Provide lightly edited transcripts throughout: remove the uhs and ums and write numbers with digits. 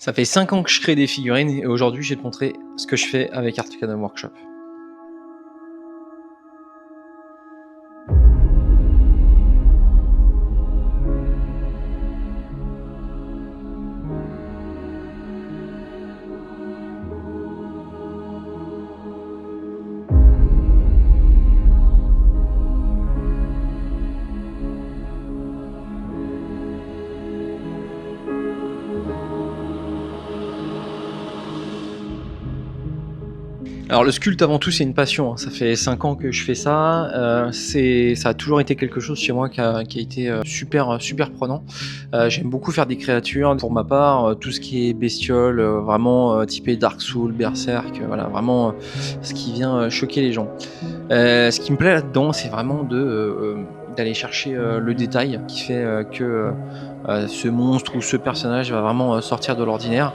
Ça fait 5 ans que je crée des figurines et aujourd'hui, je vais te montrer ce que je fais avec Arcanum Workshop. Alors le sculpte avant tout c'est une passion, hein. Ça fait 5 ans que je fais ça, ça a toujours été quelque chose chez moi qui a été, super prenant. J'aime beaucoup faire des créatures. Pour ma part, tout ce qui est bestiole, vraiment, typé Dark Souls, Berserk, voilà vraiment, ce qui vient, choquer les gens. Ce qui me plaît là-dedans, c'est vraiment d'aller chercher, le détail qui fait, que ce monstre ou ce personnage va vraiment, sortir de l'ordinaire.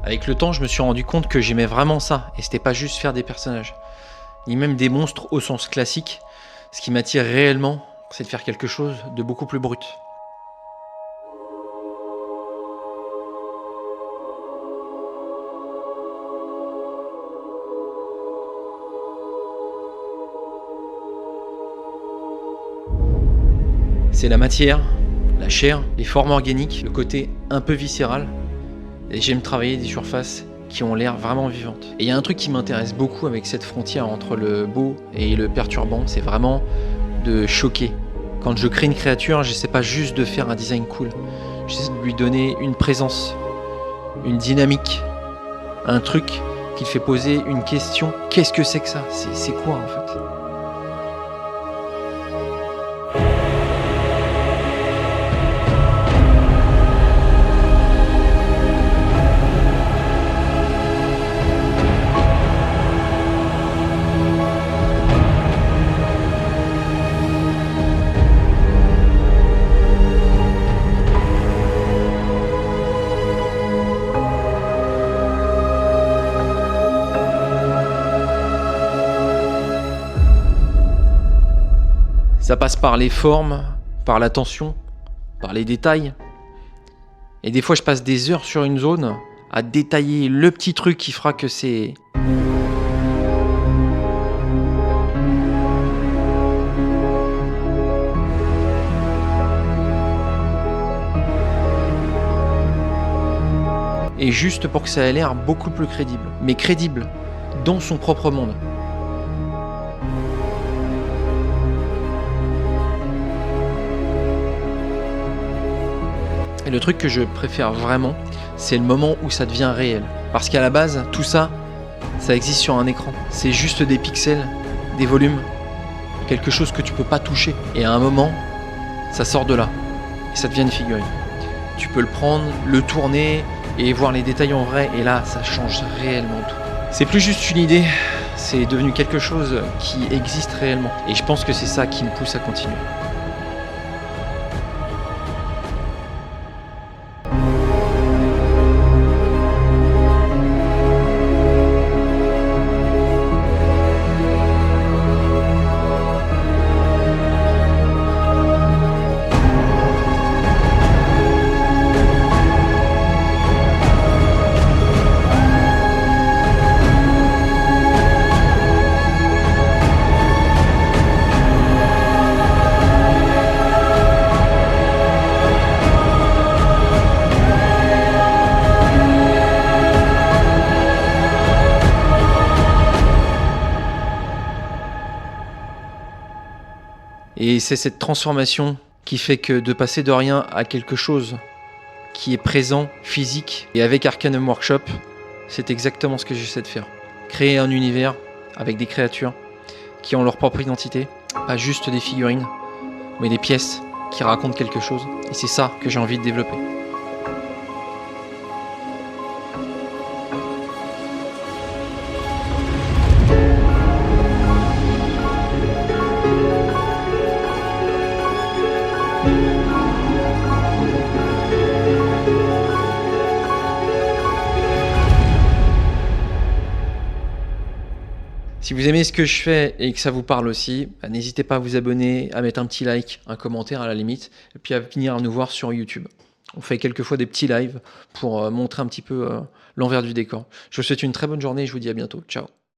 Avec le temps, je me suis rendu compte que j'aimais vraiment ça, et c'était pas juste faire des personnages, ni même des monstres au sens classique. Ce qui m'attire réellement, c'est de faire quelque chose de beaucoup plus brut. C'est la matière, la chair, les formes organiques, le côté un peu viscéral, et j'aime travailler des surfaces qui ont l'air vraiment vivantes. Et il y a un truc qui m'intéresse beaucoup avec cette frontière entre le beau et le perturbant, c'est vraiment de choquer. Quand je crée une créature, j'essaie pas juste de faire un design cool, j'essaie de lui donner une présence, une dynamique, un truc qui te fait poser une question. Qu'est-ce que c'est que ça? C'est quoi en fait? Ça passe par les formes, par l'attention, par les détails. Et des fois, je passe des heures sur une zone à détailler le petit truc qui fera que c'est... Et juste pour que ça ait l'air beaucoup plus crédible. Mais crédible dans son propre monde. Et le truc que je préfère vraiment, c'est le moment où ça devient réel. Parce qu'à la base, tout ça, ça existe sur un écran. C'est juste des pixels, des volumes, quelque chose que tu peux pas toucher. Et à un moment, ça sort de là. Et ça devient une figurine. Tu peux le prendre, le tourner et voir les détails en vrai. Et là, ça change réellement tout. C'est plus juste une idée, c'est devenu quelque chose qui existe réellement. Et je pense que c'est ça qui me pousse à continuer. Et c'est cette transformation qui fait que de passer de rien à quelque chose qui est présent, physique, et avec Arcanum Workshop, c'est exactement ce que j'essaie de faire. Créer un univers avec des créatures qui ont leur propre identité, pas juste des figurines, mais des pièces qui racontent quelque chose. Et c'est ça que j'ai envie de développer. Si vous aimez ce que je fais et que ça vous parle aussi, bah, n'hésitez pas à vous abonner, à mettre un petit like, un commentaire à la limite, et puis à venir nous voir sur YouTube. On fait quelquefois des petits lives pour montrer un petit peu l'envers du décor. Je vous souhaite une très bonne journée et je vous dis à bientôt. Ciao.